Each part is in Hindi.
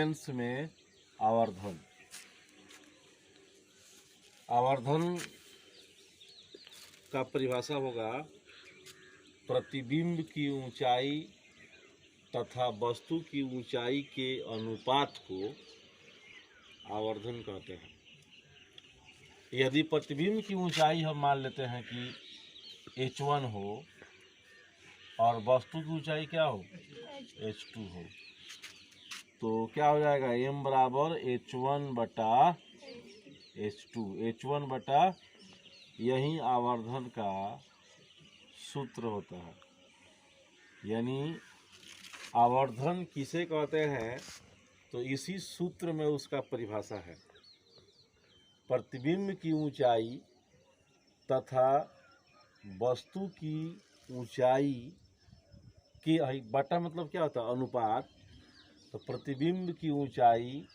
लेंस में आवर्धन। आवर्धन का परिभाषा होगा प्रतिबिंब की ऊंचाई तथा वस्तु की ऊंचाई के अनुपात को आवर्धन कहते हैं। यदि प्रतिबिंब की ऊंचाई हम मान लेते हैं कि h1 हो और वस्तु की ऊंचाई क्या हो, h2 हो, तो क्या हो जाएगा, m बराबर h1 बटा h2। h1 बटा यही आवर्धन का सूत्र होता है। यानी आवर्धन किसे कहते हैं, तो इसी सूत्र में उसका परिभाषा है। प्रतिबिंब की ऊंचाई तथा वस्तु की ऊंचाई की बटा मतलब क्या होता है, अनुपात। तो प्रतिबिंब की ऊंचाई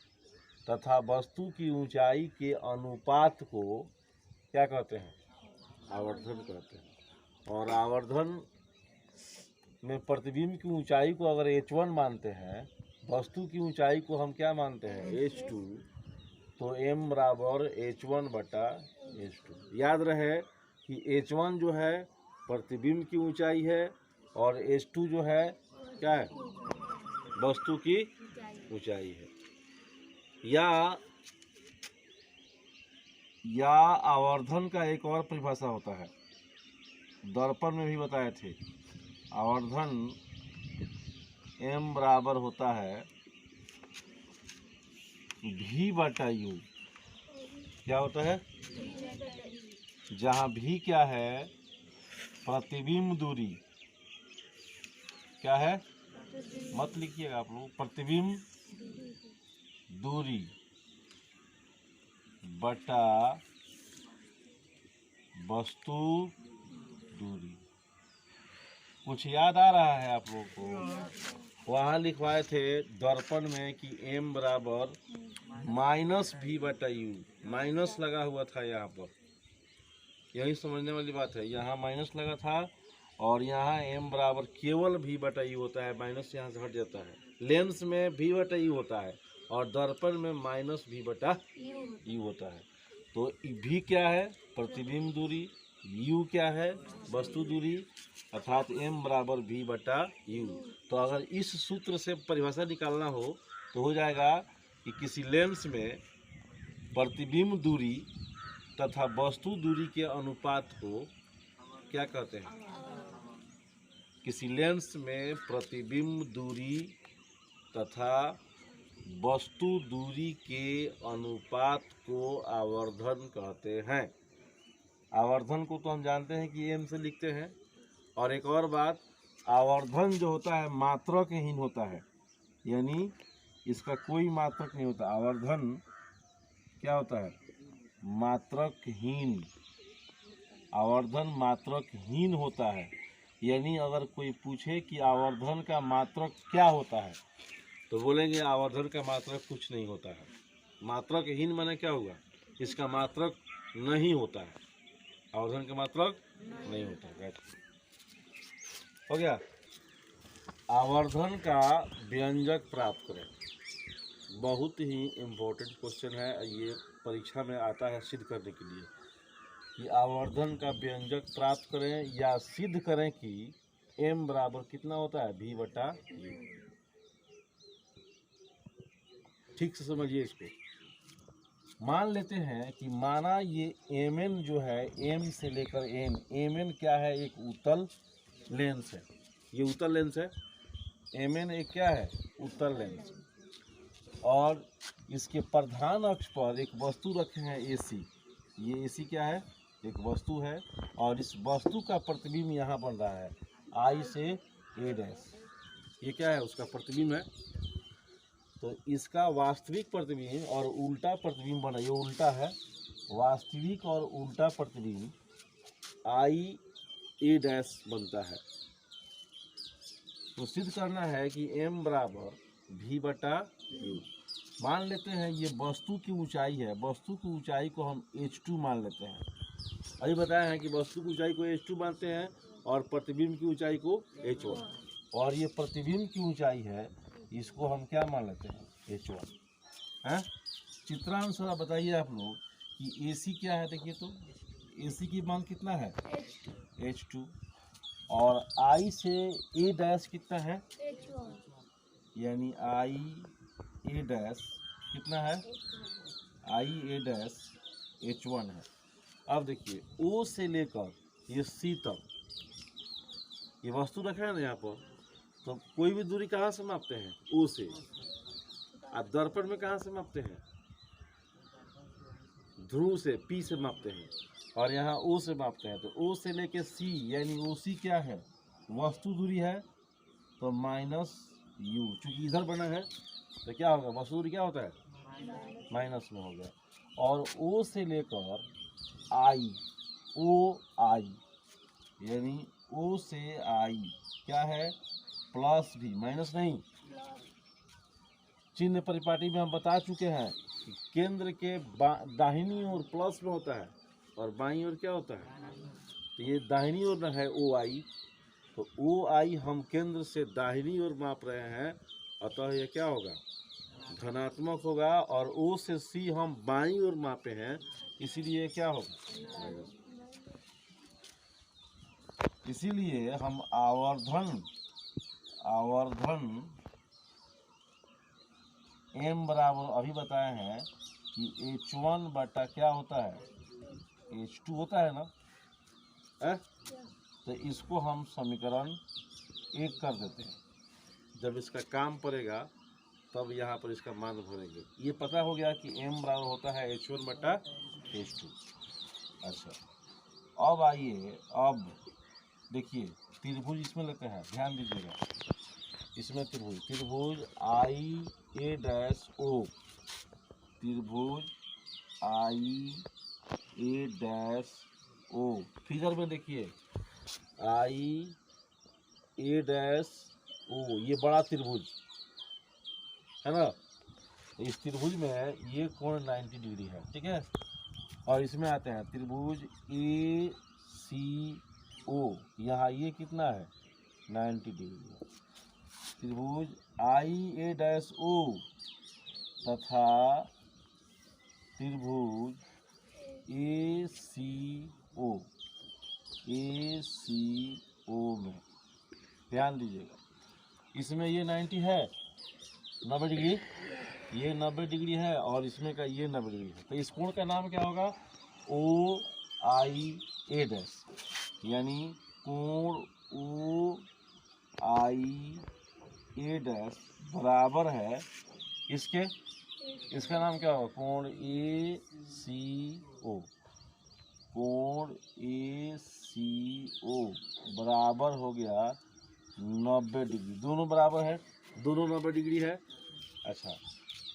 तथा वस्तु की ऊंचाई के अनुपात को क्या कहते हैं, आवर्धन कहते हैं। और आवर्धन में प्रतिबिंब की ऊंचाई को अगर h1 मानते हैं, वस्तु की ऊंचाई को हम क्या मानते हैं, h2, तो m बराबर h1 बटा h2। याद रहे कि h1 जो है प्रतिबिंब की ऊंचाई है और h2 जो है क्या है, वस्तु की ऊंचाई है। या आवर्धन का एक और परिभाषा होता है, दर्पण में भी बताए थे। आवर्धन m बराबर होता है v बटा u। क्या होता है, जहाँ v क्या है, प्रतिबिंब दूरी। क्या है, मत लिखिएगा आप लोग, प्रतिबिंब दूरी बटा वस्तु दूरी। कुछ याद आ रहा है आप लोगों को? वहाँ लिखवाए थे दर्पण में कि m बराबर माइनस v बटा u। माइनस लगा हुआ था यहाँ पर, यही समझने वाली बात है। यहाँ माइनस लगा था और यहाँ m बराबर केवल v बटा u होता है, माइनस यहाँ से हट जाता है। लेंस में v बटा u होता है और दर्पण में माइनस v बटा u होता है। तो v क्या है, प्रतिबिंब दूरी, u क्या है, वस्तु दूरी, अर्थात m बराबर v बटा u। तो अगर इस सूत्र से परिभाषा निकालना हो तो हो जाएगा कि किसी लेंस में प्रतिबिंब दूरी तथा वस्तु दूरी के अनुपात को क्या कहते हैं। किसी लेंस में प्रतिबिंब दूरी तथा वस्तु दूरी के अनुपात को आवर्धन कहते हैं। आवर्धन को तो हम जानते हैं कि m से लिखते हैं। और एक और बात, आवर्धन जो होता है मात्रकहीन होता है, यानी इसका कोई मात्रक नहीं होता। आवर्धन क्या होता है, मात्रकहीन। आवर्धन मात्रकहीन होता है। यानी अगर कोई पूछे कि आवर्धन का मात्रक क्या होता है, तो बोलेंगे आवर्धन का मात्रक कुछ नहीं होता है। मात्रकहीन माने क्या होगा, इसका मात्रक नहीं होता है। आवर्धन का मात्रक नहीं होता है। हो गया। आवर्धन का व्यंजक प्राप्त करें। बहुत ही इम्पोर्टेंट क्वेश्चन है ये, परीक्षा में आता है सिद्ध करने के लिए कि आवर्धन का व्यंजक प्राप्त करें या सिद्ध करें कि m बराबर कितना होता है, v बटा u। ठीक से समझिए इसको। मान लेते हैं कि माना ये mn जो है, m से लेकर n, mn क्या है, एक उत्तल लेंस है। ये उत्तल लेंस है, mn एक क्या है, उत्तल लेंस। और इसके प्रधान अक्ष पर एक वस्तु रखे हैं AC। ये AC क्या है, एक वस्तु है और इस वस्तु का प्रतिबिंब यहाँ बन रहा है I से A डैश। ये क्या है, उसका प्रतिबिंब है। तो इसका वास्तविक प्रतिबिंब और उल्टा प्रतिबिंब बना, ये उल्टा है, वास्तविक और उल्टा प्रतिबिंब I A डैश बनता है। तो सिद्ध करना है कि m बराबर v बटा u। मान लेते हैं ये वस्तु की ऊंचाई है, वस्तु की ऊंचाई को हम h2 मान लेते हैं। अभी बताया है कि वस्तु की ऊंचाई को h2 मानते हैं और प्रतिबिंब की ऊंचाई को h1। और ये प्रतिबिंब की ऊंचाई है, इसको हम क्या मान लेते हैं, H1 है। चित्रानुसार बताइए आप लोग कि AC क्या है। देखिए तो AC की मान कितना है H2 और I से A डैश कितना है यानी I A डैश कितना है I A डैश H1 है। अब देखिए O से लेकर ये C तक ये वस्तु रखा है ना यहाँ पर, तो कोई भी दूरी कहाँ से मापते हैं O से, और दर्पण में कहाँ से मापते हैं ध्रुव से P से मापते हैं, और यहाँ O से मापते हैं। तो O से लेके C यानी OC क्या है वस्तु दूरी है, तो माइनस U, चूंकि इधर बना है तो क्या होगा वस्तु दूरी क्या होता है माइनस में हो गया। और O से लेकर I OI यानी O से I क्या है प्लस भी माइनस नहीं। चिन्ह परिपाटी में हम बता चुके हैं कि केंद्र के दाहिनी ओर प्लस में होता है और बाईं ओर क्या होता है, तो ये दाहिनी ओर है OI, तो OI हम केंद्र से दाहिनी ओर माप रहे हैं, अतः ये क्या होगा धनात्मक होगा। और O से C हम बाईं ओर मापे हैं, इसीलिए क्या होगा माइनस। इसीलिए हम आवर्धन m बराबर अभी बताए हैं कि H1 बटा क्या होता है H2 होता है ना है? तो इसको हम समीकरण 1 कर देते हैं। जब इसका काम पड़ेगा तब यहाँ पर इसका मान भरेंगे। ये पता हो गया कि m बराबर होता है H1 बटा H2। अच्छा अब आइए, अब देखिए त्रिभुज इसमें लेते हैं, ध्यान दीजिएगा इसमें त्रिभुज I A डैश O, त्रिभुज I A dash O, figure में देखिए I A डैश O, ये बड़ा त्रिभुज है ना। इस त्रिभुज में ये कोण 90 डिग्री है, ठीक है। और इसमें आते हैं त्रिभुज ACO, यहाँ ये कितना है 90 डिग्री है। त्रिभुज IA डैश O तथा त्रिभुज ACO में ध्यान दीजिएगा, इसमें ये 90 है 90 डिग्री, ये 90 डिग्री है और इसमें का ये 90 डिग्री है। तो इस कोण का नाम क्या होगा OIA डैश, यानी कोण OIA डैश बराबर है इसके, इसका नाम क्या होगा कोण ACO, कोण ACO बराबर हो गया 90 डिग्री, दोनों बराबर है, दोनों 90 डिग्री है। अच्छा,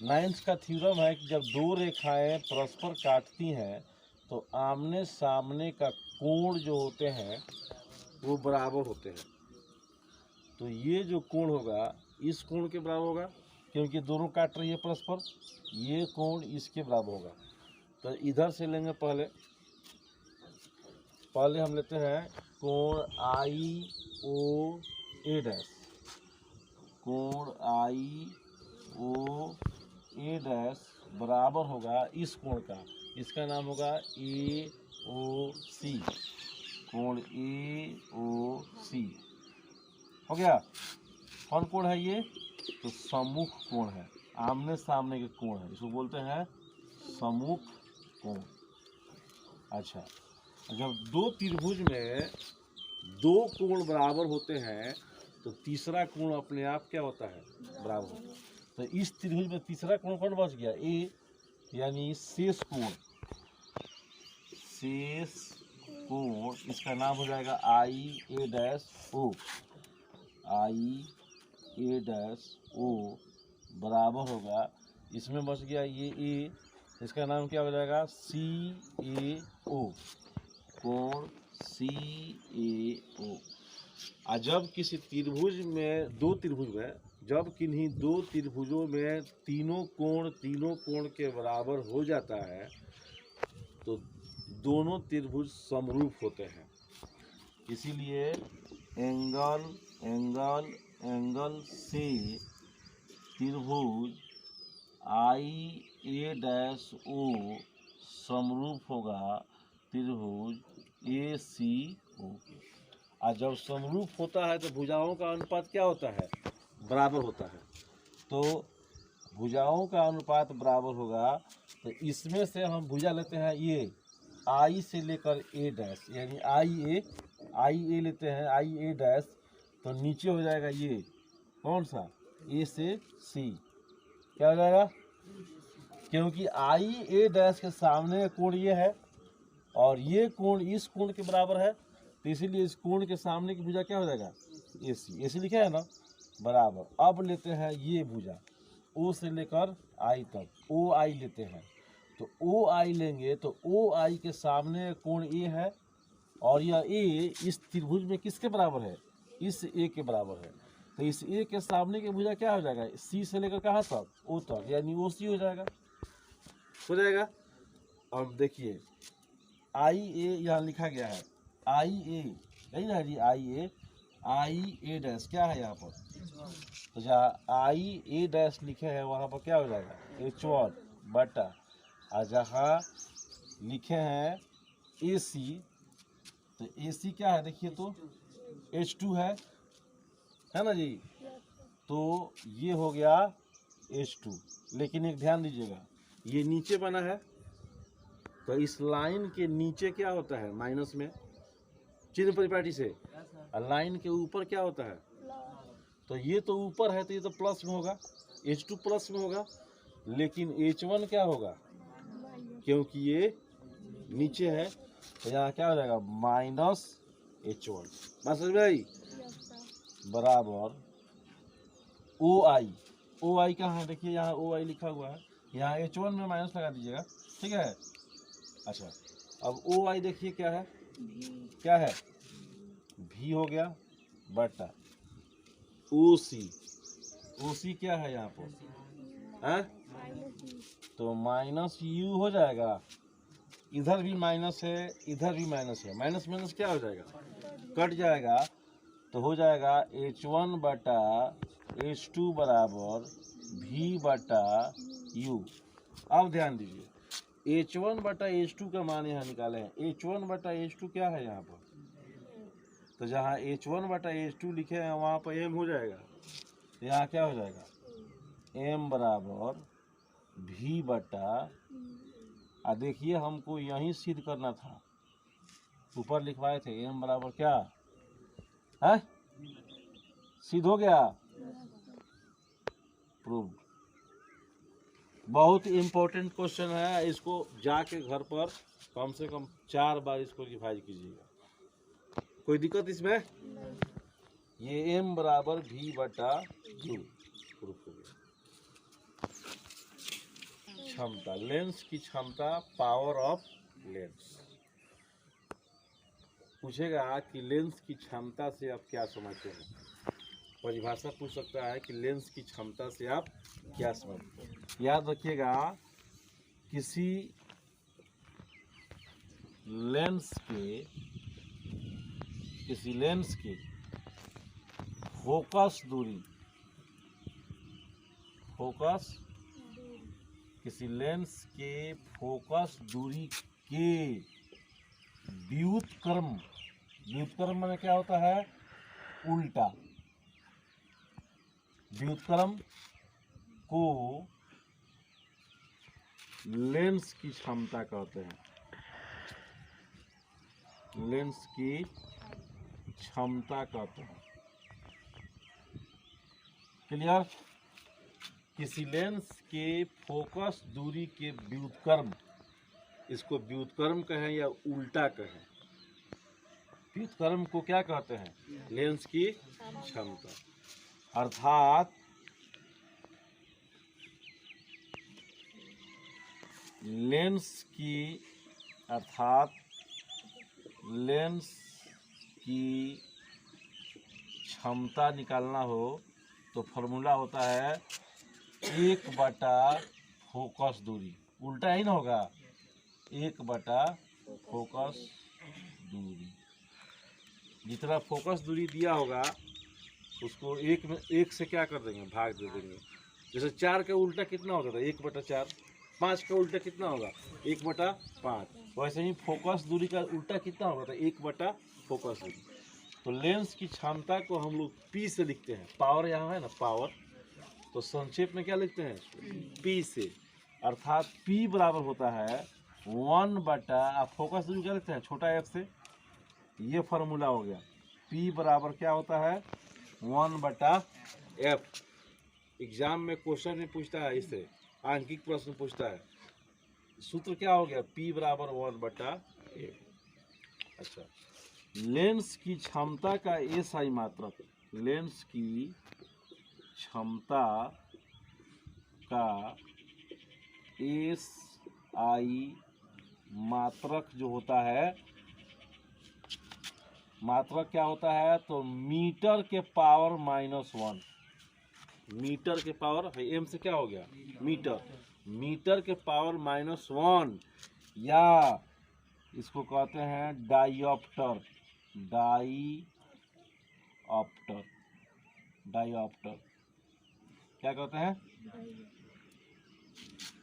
नाइन्थ का थ्योरम है कि जब दो रेखाएं परस्पर काटती हैं तो आमने सामने का कोण जो होते हैं वो बराबर होते हैं। तो ये जो कोण होगा इस कोण के बराबर होगा, क्योंकि दोनों काट रही है परस्पर, ये कोण इसके बराबर होगा। तो इधर से लेंगे, पहले हम लेते हैं कोण IOA डैश, कोण IOA डैश बराबर होगा इस कोण का, इसका नाम होगा AOC, कोण AOC हो गया। कौन कोण है ये, तो सम्मुख कोण है, आमने सामने के कोण है, इसको बोलते हैं सम्मुख कोण। अच्छा, जब दो त्रिभुज में दो कोण बराबर होते हैं तो तीसरा कोण अपने आप क्या होता है बराबर होता है। तो इस त्रिभुज में तीसरा कोण कौन बच गया A, यानी शेष कोण, इसका नाम हो जाएगा IA dash O, IA dash O बराबर होगा, इसमें बच गया ये A, इसका नाम क्या हो जाएगा CAO, कोण CAO। जब किसी त्रिभुज में जब किन्हीं दो त्रिभुजों में तीनों कोण के बराबर हो जाता है तो दोनों त्रिभुज समरूप होते हैं। इसीलिए एंगल से त्रिभुज आई ए डैश ओ समरूप होगा त्रिभुज ए सी ओ के। और जब समरूप होता है तो भुजाओं का अनुपात क्या होता है? बराबर होता है। तो भुजाओं का अनुपात बराबर होगा, तो इसमें से हम भुजा लेते हैं ये आई से लेकर ए डैश, यानी आई ए लेते हैं, आई ए डैश, तो नीचे हो जाएगा ये कौन सा? ए से सी। क्या हो जाएगा? क्योंकि आई ए डैश के सामने का कोण ये है और ये कोण इस कोण के बराबर है, तो इसीलिए इस कोण के सामने की भुजा क्या हो जाएगा? ए सी। ए सी लिखा है ना, बराबर। अब लेते हैं ये भुजा ओ से लेकर आई तक, ओ आई लेते हैं, तो ओ आई लेंगे तो ओ आई के सामने कोण ए है और यह ए इस त्रिभुज में किसके बराबर है? इस ए के बराबर है। तो इस ए के सामने की भुजा क्या हो जाएगा? सी से लेकर कहाँ तक? ओ तक, यानी ओ सी हो जाएगा। अब देखिए आई ए यहाँ लिखा गया है, आई ए, यही ना जी, आई ए डैश क्या है यहाँ पर? तो जहाँ आई ए डैश लिखे हैं वहाँ पर क्या हो जाएगा? H1 बटा, और जहाँ लिखे हैं ए सी, तो ए सी क्या है? देखिए तो H2 है ना जी, तो ये हो गया H2। लेकिन एक ध्यान दीजिएगा, ये नीचे बना है, तो इस लाइन के नीचे क्या होता है? माइनस में चिन्ह परिपाटी से। और लाइन के ऊपर क्या होता है? तो ये तो ऊपर है तो ये तो प्लस में होगा, H2 प्लस में होगा, लेकिन H1 क्या होगा? क्योंकि ये नीचे है तो यहाँ क्या हो जाएगा? Minus H1। बात समझ में आई? बराबर ओ आई कहाँ है? देखिए यहाँ ओ आई लिखा हुआ है, यहाँ H1 में माइनस लगा दीजिएगा, ठीक है। अच्छा, अब ओ आई देखिए क्या है? क्या है? भी हो गया बटा ओ सी क्या है यहाँ पर? है? तो माइनस यू हो जाएगा, इधर भी माइनस है, इधर भी माइनस है, माइनस माइनस क्या हो जाएगा? कट जाएगा, तो हो जाएगा H1 बटा H2 बराबर V बटा U। अब ध्यान दीजिए, H1 बटा H2 का मान यहाँ निकाले हैं। H1 बटा H2 क्या है यहाँ पर? तो जहाँ H1 बटा H2 लिखे हैं वहाँ पर M हो जाएगा, यहाँ क्या हो जाएगा? M बराबर V बटा, देखिए हमको यहीं सिद्ध करना था, ऊपर लिखवाए थे M बराबर क्या है? सिद्ध हो गया, प्रूव्ड। बहुत इम्पोर्टेंट क्वेश्चन है, इसको जाके घर पर कम से कम 4 बार इसको रिवाइज कीजिएगा। कोई दिक्कत इसमें? ये M बराबर V बटा U प्रूफ हो गया। क्षमता, लेंस की क्षमता, पावर ऑफ लेंस। पूछेगा कि लेंस की क्षमता से आप क्या समझते हैं? परिभाषा पूछ सकता है कि लेंस की क्षमता से आप क्या समझते हैं। याद रखिएगा, किसी लेंस की फोकस दूरी, किसी लेंस के फोकस दूरी के व्युत्क्रम माने क्या होता है? उल्टा। व्युत्क्रम को लेंस की क्षमता कहते हैं, लेंस की क्षमता कहते हैं। क्लियर? किसी लेंस के फोकस दूरी के व्युत्क्रम, इसको व्युत्क्रम कहें या उल्टा कहें, व्युत्क्रम को क्या कहते हैं? लेंस की क्षमता। अर्थात लेंस की क्षमता निकालना हो तो फॉर्मूला होता है 1 बटा फोकस दूरी। उल्टा ही ना होगा, 1 बटा फोकस दूरी। जितना फोकस दूरी दिया होगा उसको 1 से क्या कर देंगे? भाग दे देंगे। जैसे 4 का उल्टा कितना होता था 1/4, 5 का उल्टा कितना होगा 1/5, वैसे ही फोकस दूरी का उल्टा कितना होगा 1 फोकस दूरी। तो लेंस की क्षमता को हम लोग P से लिखते हैं, पावर यहाँ है ना पावर, तो संक्षेप में क्या लिखते हैं P से, अर्थात P बराबर होता है 1/, फोकस दूरी क्या लिखते हैं छोटा f से, ये फार्मूला हो गया। P बराबर क्या होता है 1/f। एग्जाम में क्वेश्चन में पूछता है, इससे आंकिक प्रश्न पूछता है, सूत्र क्या हो गया P बराबर 1/f। अच्छा, लेंस की क्षमता का SI मात्रक, लेंस की क्षमता का SI मात्रक जो होता है, मात्रक क्या होता है तो मीटर के पावर -1, मीटर के पावर m से क्या हो गया मीटर, मीटर के पावर -1, या इसको कहते हैं डाइऑप्टर, डाइऑप्टर, डाइऑप्टर क्या कहते हैं,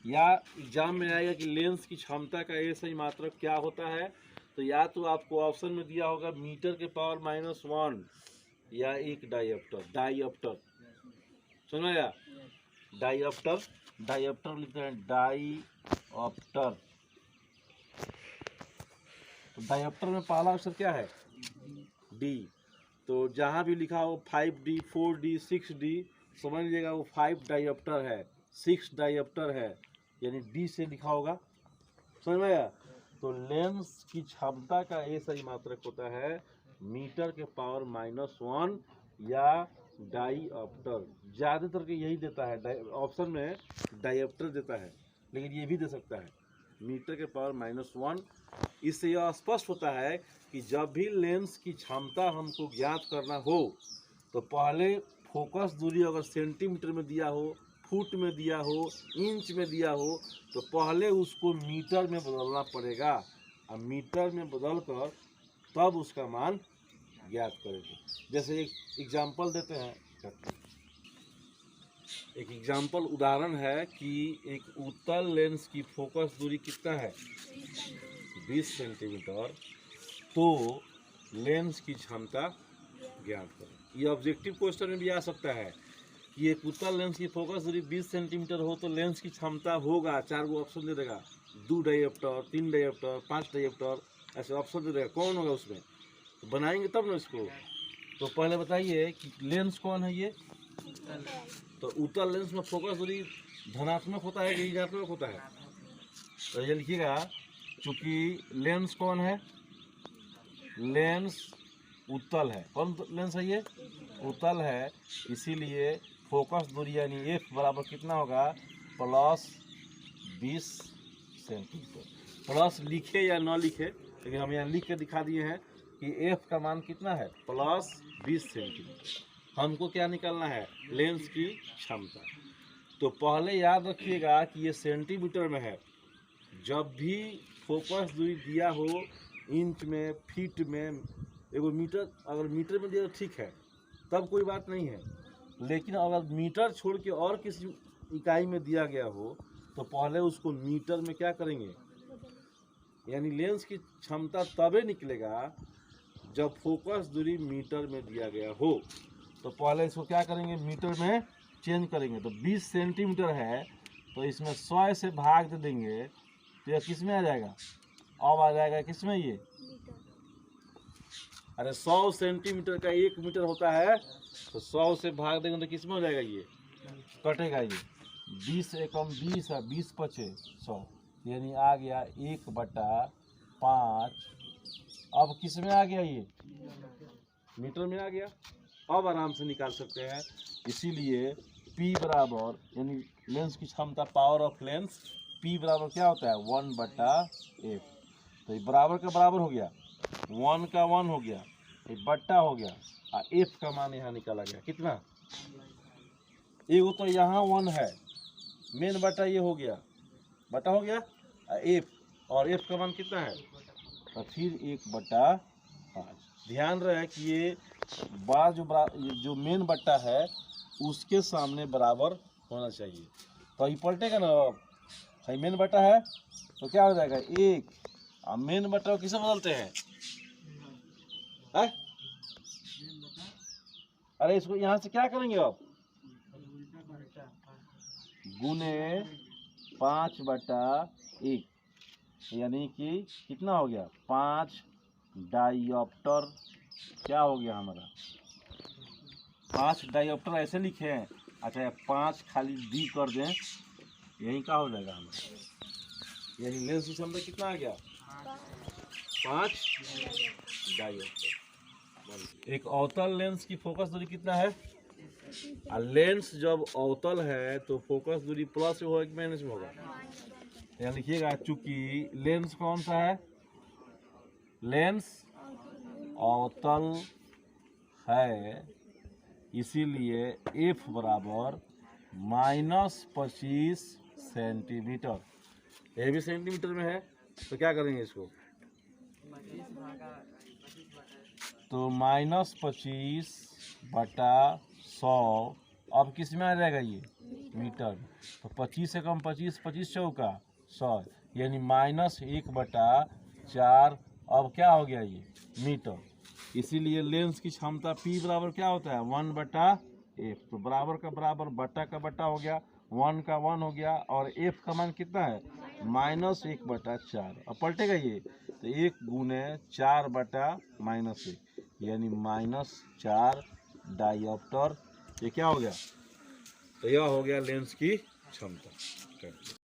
या एग्जाम में आएगा कि लेंस की क्षमता का SI मात्रक क्या होता है, तो या तो आपको ऑप्शन में दिया होगा मीटर के पावर -1 या एक डाइऑप्टर, डाइऑप्टर सुना या डाइऑप्टर, डाइऑप्टर लिखते हैं डाइऑप्टर। तो डाइऑप्टर में पहला अक्षर क्या है D, तो जहाँ भी लिखा हो 5D 4D 6D समझ लीजिएगा वो 5 डाइऑप्टर है, 6 डाइऑप्टर है, यानी D से लिखा होगा, समझ में आया। तो लेंस की क्षमता का SI मात्रक होता है मीटर के पावर -1 या डाइऑप्टर, ज़्यादातर के यही देता है, ऑप्शन में डाइऑप्टर देता है, लेकिन ये भी दे सकता है मीटर के पावर -1। इससे यह स्पष्ट होता है कि जब भी लेंस की क्षमता हमको ज्ञात करना हो तो पहले फोकस दूरी अगर सेंटीमीटर में दिया हो, फुट में दिया हो, इंच में दिया हो, तो पहले उसको मीटर में बदलना पड़ेगा, और मीटर में बदल कर तब उसका मान ज्ञात करेंगे। जैसे एक एग्जाम्पल देते हैं, एक एग्जाम्पल उदाहरण है कि एक उत्तल लेंस की फोकस दूरी कितना है 20 सेंटीमीटर, तो लेंस की क्षमता ज्ञात करें। ये ऑब्जेक्टिव क्वेश्चन में भी आ सकता है कि एक उत्तल लेंस की फोकस दूरी 20 सेंटीमीटर हो तो लेंस की क्षमता होगा, 4 गो ऑप्शन दे देगा, 2 डाइऑप्टर, 3 डाइऑप्टर, 5 डाइऑप्टर, ऐसे ऑप्शन दे देगा, कौन होगा उसमें, तो बनाएंगे तब ना इसको। तो पहले बताइए कि लेंस कौन है ये, तो उत्तल लेंस में फोकस दूरी धनात्मक होता है कि ऋणात्मक होता है, तो ये लिखिएगा, चूंकि लेंस कौन है, लेंस उत्तल है, कौन लेंस है ये उत्तल है, इसीलिए फोकस दूरी यानी F बराबर कितना होगा +20 सेंटीमीटर। प्लस लिखे या न लिखे, लेकिन हम यहाँ लिख के दिखा दिए हैं कि F का मान कितना है +20 सेंटीमीटर। हमको क्या निकालना है लेंस की क्षमता। तो पहले याद रखिएगा कि ये सेंटीमीटर में है, जब भी फोकस दूरी दिया हो इंच में, फीट में, एगो मीटर, अगर मीटर में दिया तो ठीक है तब कोई बात नहीं है, लेकिन अगर मीटर छोड़ के और किसी इकाई में दिया गया हो तो पहले उसको मीटर में क्या करेंगे, यानी लेंस की क्षमता तबे निकलेगा जब फोकस दूरी मीटर में दिया गया हो। तो पहले इसको क्या करेंगे मीटर में चेंज करेंगे। तो 20 सेंटीमीटर है तो इसमें 100 से भाग दे देंगे तो यह किस में आ जाएगा, अब आ जाएगा किस में, ये अरे 100 सेंटीमीटर का 1 मीटर होता है, तो 100 से भाग देंगे तो किस में हो जाएगा, ये कटेगा, ये 20 एकम 20 है, 20 पचे 100, यानी आ गया 1/5। अब किस में आ गया, ये मीटर में आ गया। अब आराम से निकाल सकते हैं। इसीलिए P बराबर यानी लेंस की क्षमता, पावर ऑफ लेंस, P बराबर क्या होता है 1/f। तो ये बराबर का बराबर हो गया, 1 का 1 हो गया, एक बट्टा हो गया, और f का मान यहाँ निकाला गया कितना, एगो तो यहाँ 1 है, मेन बट्टा ये हो गया, बट्टा हो गया f, और f का मान कितना है, तो फिर 1/5। ध्यान रहे कि ये बार जो मेन बट्टा है उसके सामने बराबर होना चाहिए। तो ये पलटेगा ना, अब मेन बटा है तो क्या हो जाएगा 1, अब मेन बटा को किसे बदलते हैं? अरे इसको यहाँ से क्या करेंगे अब, गुने 5/1, यानी कि कितना हो गया 5 डाइऑप्टर, क्या हो गया हमारा 5 डाइऑप्टर ऐसे लिखे हैं। अच्छा 5 खाली डी कर दें, यही क्या हो जाएगा हमारा, यानी लेंस की क्षमता कितना आ गया 5 डाइऑप्टर। एक अवतल लेंस की फोकस दूरी कितना है, और लेंस जब अवतल है तो फोकस दूरी प्लस में होगा कि माइनस में होगा, यहाँ लिखिएगा। चूंकि लेंस कौन सा है, लेंस अवतल है, इसीलिए F बराबर -25 सेंटीमीटर। ये भी सेंटीमीटर में है तो क्या करेंगे इसको, तो -25/100, अब किस में आ जाएगा ये मीटर, तो 25 से कम 25, 25 चौका 100, यानी -1/4, अब क्या हो गया ये मीटर। इसीलिए लेंस की क्षमता P बराबर क्या होता है 1/F, तो बराबर का बराबर बटा का बटा हो गया, 1 का 1 हो गया, और F का मान कितना है -1/4। अब पलटेगा ये तो 1 गुने 4/-1, यानी -4 डाइऑप्टर। ये क्या हो गया, तो यह हो गया लेंस की क्षमता।